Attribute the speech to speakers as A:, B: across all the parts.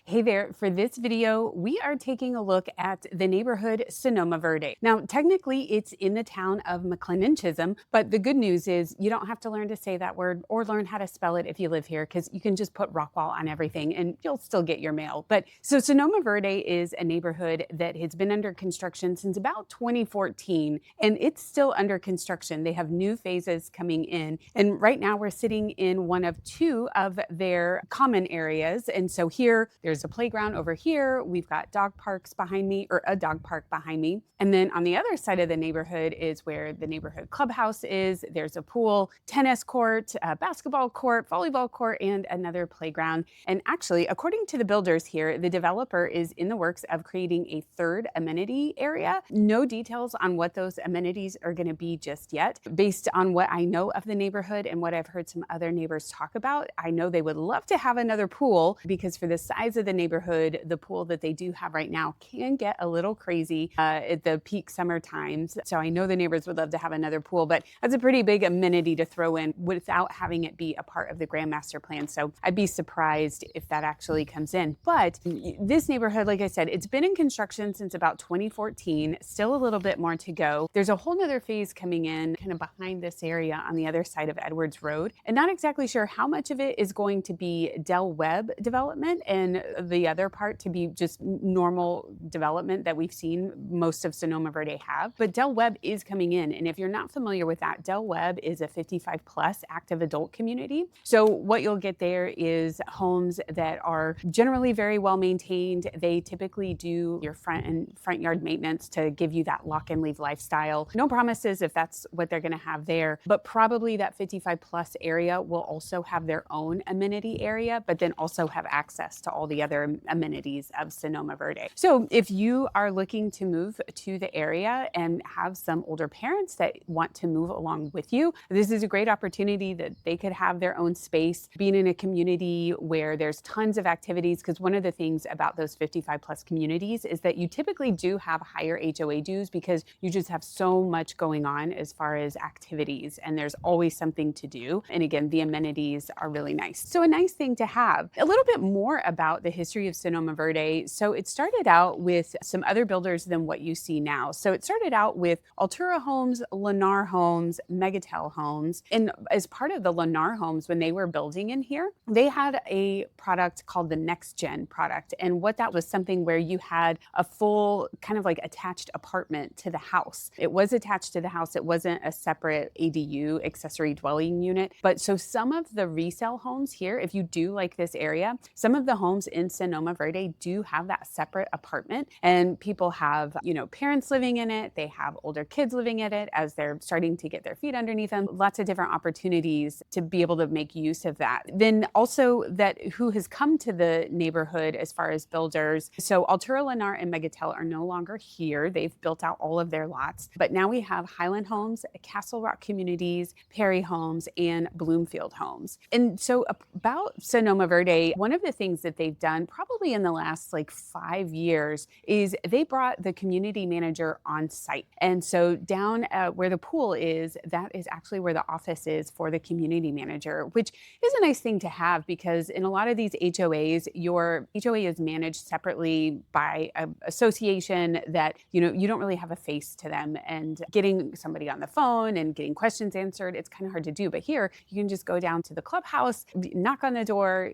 A: Hey there, for this video, we are taking a look at the neighborhood Sonoma Verde. Now, technically, it's in the town of McLendon-Chisholm, but the good news is you don't have to learn to say that word or learn how to spell it if you live here, because you can just put Rockwall on everything and you'll still get your mail. But so Sonoma Verde is a neighborhood that has been under construction since about 2014, and it's still under construction. They have new phases coming in, and right now we're sitting in one of two of their common areas. And so here, there's a playground over here. We've got dog parks behind me, or a dog park behind me. And then on the other side of the neighborhood is where the neighborhood clubhouse is. There's a pool, tennis court, a basketball court, volleyball court, and another playground. And actually, according to the builders here, the developer is in the works of creating a third amenity area. No details on what those amenities are going to be just yet. Based on what I know of the neighborhood and what I've heard some other neighbors talk about, I know they would love to have another pool, because for the size of the neighborhood, the pool that they do have right now can get a little crazy at the peak summer times. So I know the neighbors would love to have another pool, but that's a pretty big amenity to throw in without having it be a part of the Grand Master Plan. So I'd be surprised if that actually comes in. But this neighborhood, like I said, it's been in construction since about 2014, still a little bit more to go. There's a whole nother phase coming in kind of behind this area on the other side of Edwards Road, and not exactly sure how much of it is going to be Webb development and the other part to be just normal development that we've seen most of Sonoma Verde have. But Webb is coming in, and if you're not familiar with that, Webb is a 55 plus active adult community. So what you'll get there is homes that are generally very well maintained. They typically do your front yard maintenance to give you that lock and leave lifestyle. No promises if that's what they're going to have there, but probably that 55 plus area will also have their own amenity area, but then also have access to all the other amenities of Sonoma Verde. So if you are looking to move to the area and have some older parents that want to move along with you, this is a great opportunity that they could have their own space, being in a community where there's tons of activities. Because one of the things about those 55 plus communities is that you typically do have higher HOA dues, because you just have so much going on as far as activities, and there's always something to do. And again, the amenities are really nice. So a nice thing to have. A little bit more about the history of Sonoma Verde. So it started out with some other builders than what you see now. So it started out with Altura Homes, Lennar Homes, Megatel Homes. And as part of the Lennar Homes, when they were building in here, they had a product called the Next Gen product. And what that was, something where you had a full kind of like attached apartment to the house. It was attached to the house. It wasn't a separate ADU, accessory dwelling unit. But so some of the resale homes here, if you do like this area, some of the homes in Sonoma Verde do have that separate apartment, and people have, parents living in it. They have older kids living in it as they're starting to get their feet underneath them. Lots of different opportunities to be able to make use of that. Then also that who has come to the neighborhood as far as builders. So Altura, Lennar, and Megatel are no longer here. They've built out all of their lots, but now we have Highland Homes, Castle Rock Communities, Perry Homes, and Bloomfield Homes. And so about Sonoma Verde, one of the things that they've done probably in the last 5 years is they brought the community manager on site. And so down where the pool is, that is actually where the office is for the community manager, which is a nice thing to have, because in a lot of these HOAs, your HOA is managed separately by an association that, you don't really have a face to them, and getting somebody on the phone and getting questions answered, it's kind of hard to do. But here, you can just go down to the clubhouse, knock on the door,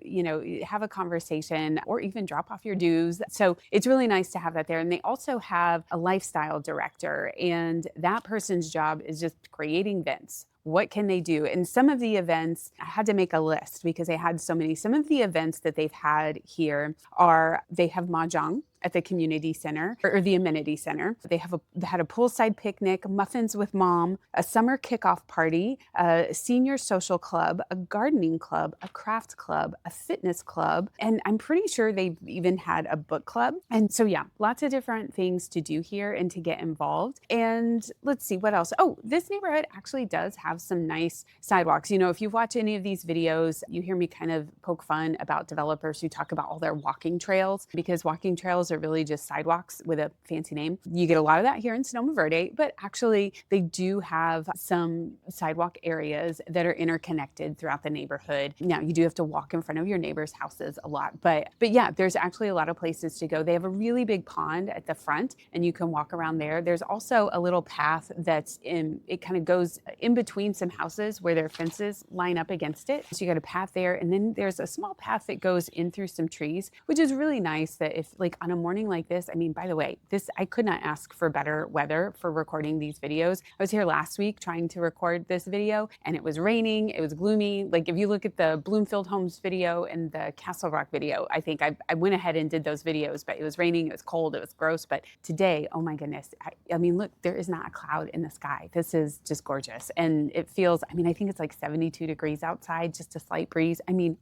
A: have a conversation, or even drop off your dues. So it's really nice to have that there. And they also have a lifestyle director, and that person's job is just creating events. What can they do? And some of the events, I had to make a list because they had so many. Some of the events that they've had here are, they have mahjong at the community center or the amenity center. They had a poolside picnic, muffins with mom, a summer kickoff party, a senior social club, a gardening club, a craft club, a fitness club, and I'm pretty sure they've even had a book club. And so yeah, lots of different things to do here and to get involved. And let's see what else. Oh, this neighborhood actually does have some nice sidewalks. If you watch any of these videos, you hear me kind of poke fun about developers who talk about all their walking trails, because walking trails are really just sidewalks with a fancy name. You get a lot of that here in Sonoma Verde, but actually they do have some sidewalk areas that are interconnected throughout the neighborhood. Now, you do have to walk in front of your neighbors' houses a lot, but yeah, there's actually a lot of places to go. They have a really big pond at the front and you can walk around there. There's also a little path that's it kind of goes in between some houses where their fences line up against it. So you got a path there, and then there's a small path that goes in through some trees, which is really nice that if like on a morning like this, I mean, by the way, I could not ask for better weather for recording these videos. I was here last week trying to record this video and it was raining, it was gloomy. Like if you look at the Bloomfield Homes video and the Castle Rock video, I think I went ahead and did those videos, but it was raining, it was cold, it was gross. But today, oh my goodness, I mean, look, there is not a cloud in the sky. This is just gorgeous. And it feels, I mean, I think it's like 72 degrees outside, just a slight breeze. I mean,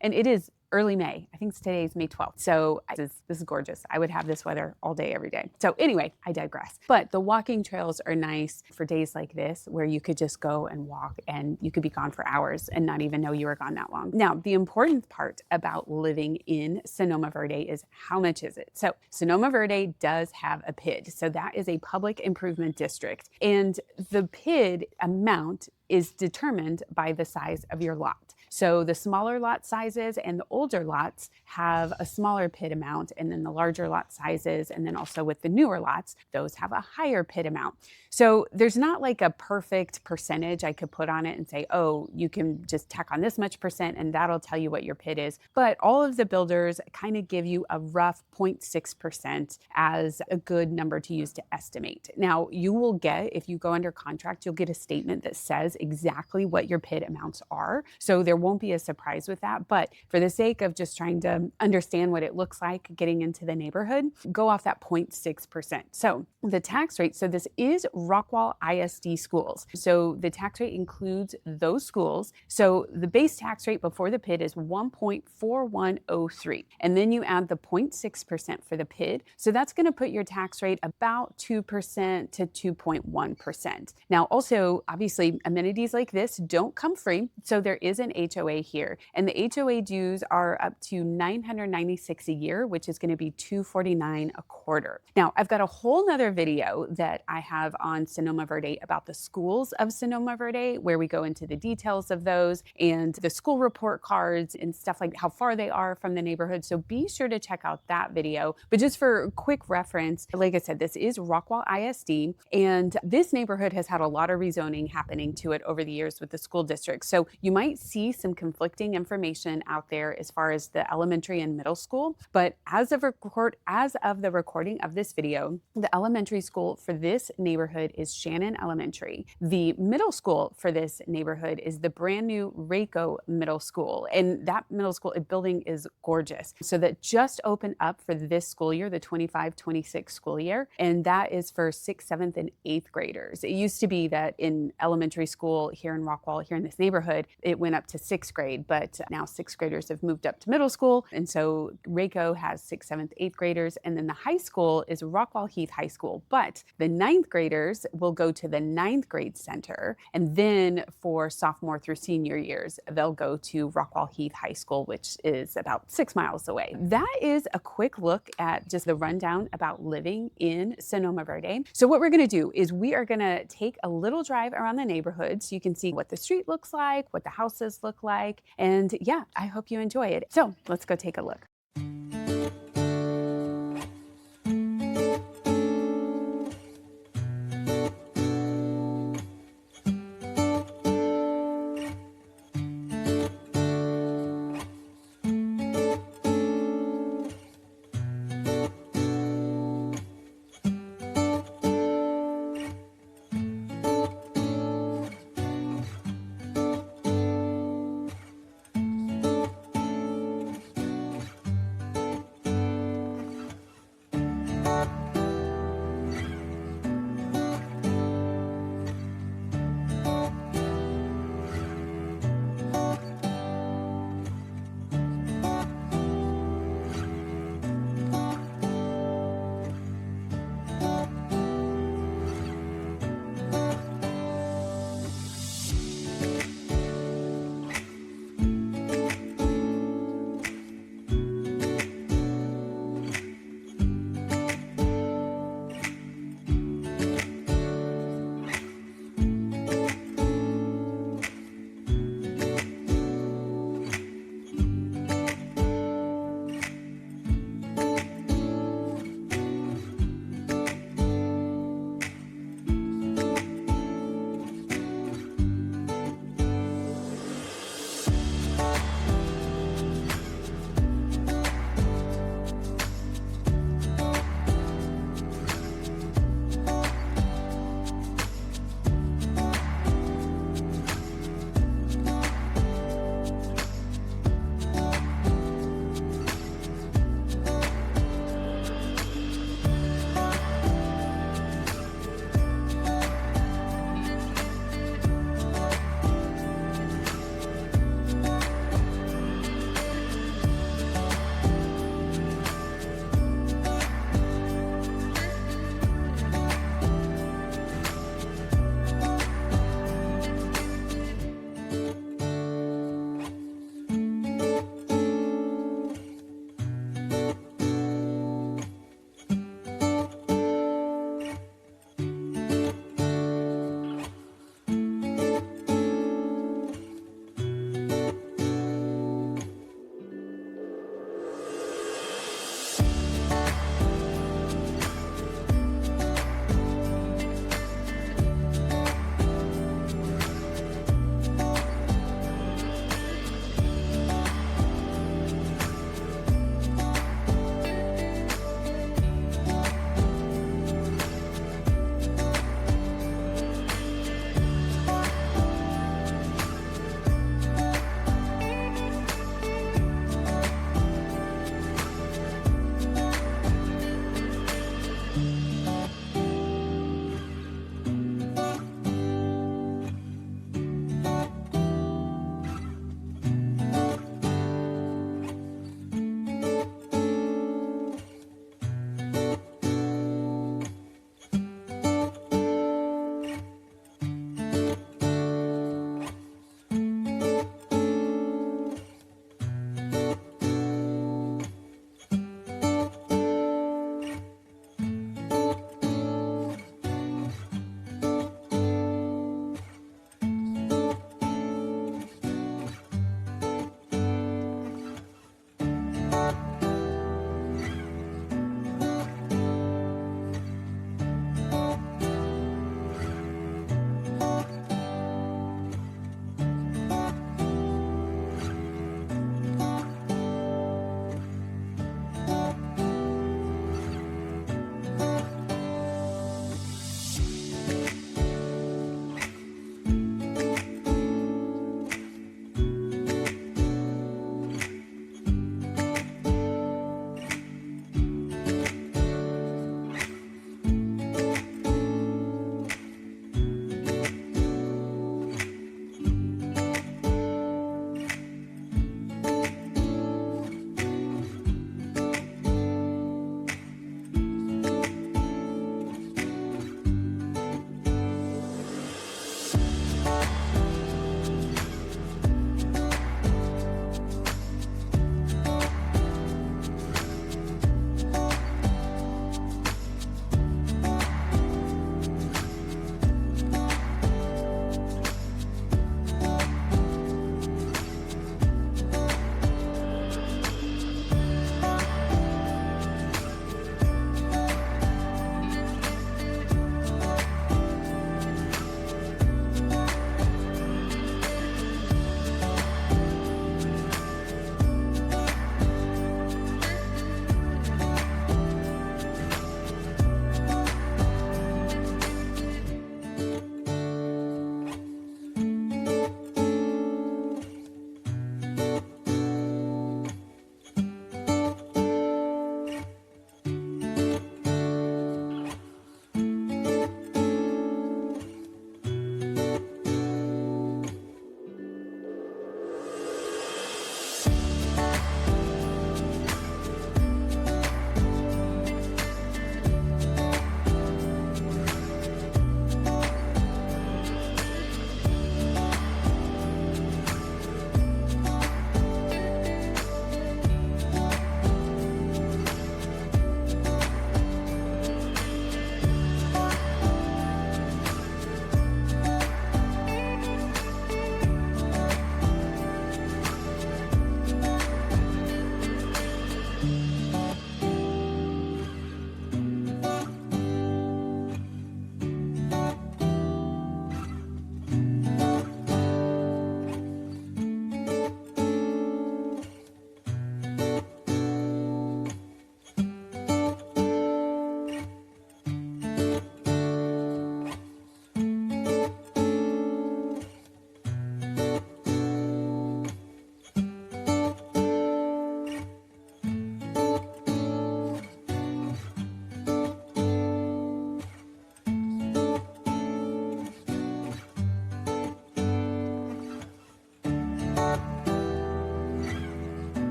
A: and it is early May. I think today is May 12th. So this is gorgeous. I would have this weather all day, every day. So anyway, I digress. But the walking trails are nice for days like this, where you could just go and walk and you could be gone for hours and not even know you were gone that long. Now, the important part about living in Sonoma Verde is how much is it? So Sonoma Verde does have a PID. So that is a public improvement district. And the PID amount is determined by the size of your lot. So the smaller lot sizes and the older lots have a smaller PID amount, and then the larger lot sizes, and then also with the newer lots, those have a higher PID amount. So there's not like a perfect percentage I could put on it and say, oh, you can just tack on this much percent and that'll tell you what your PID is. But all of the builders kind of give you a rough 0.6% as a good number to use to estimate. Now, you will get, if you go under contract, you'll get a statement that says exactly what your PID amounts are. So there won't be a surprise with that. But for the sake of just trying to understand what it looks like getting into the neighborhood, go off that 0.6%. So the tax rate, so this is Rockwall ISD Schools. So the tax rate includes those schools. So the base tax rate before the PID is 1.4103. And then you add the 0.6% for the PID. So that's going to put your tax rate about 2% to 2.1%. Now, also, obviously, amenities like this don't come free. So there is an HOA here. And the HOA dues are up to $996 a year, which is going to be $249 a quarter. Now, I've got a whole nother video that I have on Sonoma Verde about the schools of Sonoma Verde, where we go into the details of those and the school report cards and stuff like how far they are from the neighborhood. So be sure to check out that video. But just for quick reference, like I said, this is Rockwall ISD, and this neighborhood has had a lot of rezoning happening to it over the years with the school district. So you might see some conflicting information out there as far as the elementary and middle school. But as of the recording of this video, the elementary school for this neighborhood is Shannon Elementary. The middle school for this neighborhood is the brand new Rockwall Middle School. And that middle school building is gorgeous. So that just opened up for this school year, the 25-26 school year. And that is for 6th, 7th, and 8th graders. It used to be that in elementary school here in Rockwall, here in this neighborhood, it went up to 6th grade, but now 6th graders have moved up to middle school. And so Rockwall has 6th, 7th, 8th graders. And then the high school is Rockwall Heath High School. But the 9th graders will go to the 9th grade center. And then for sophomore through senior years, they'll go to Rockwall Heath High School, which is about 6 miles away. That is a quick look at just the rundown about living in Sonoma Verde. So what we're going to do is we are going to take a little drive around the neighborhood so you can see what the street looks like, what the houses look like. And yeah, I hope you enjoy it. So let's go take a look.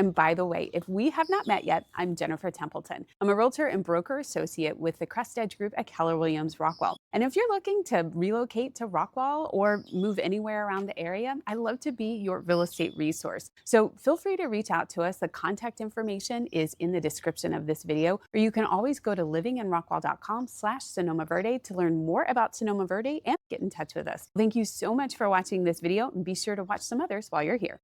A: And by the way, if we have not met yet, I'm Jennifer Templeton. I'm a realtor and broker associate with the Crest Edge Group at Keller Williams Rockwall. And if you're looking to relocate to Rockwall or move anywhere around the area, I'd love to be your real estate resource. So feel free to reach out to us. The contact information is in the description of this video, or you can always go to livinginrockwall.com/Sonoma Verde to learn more about Sonoma Verde and get in touch with us. Thank you so much for watching this video, and be sure to watch some others while you're here.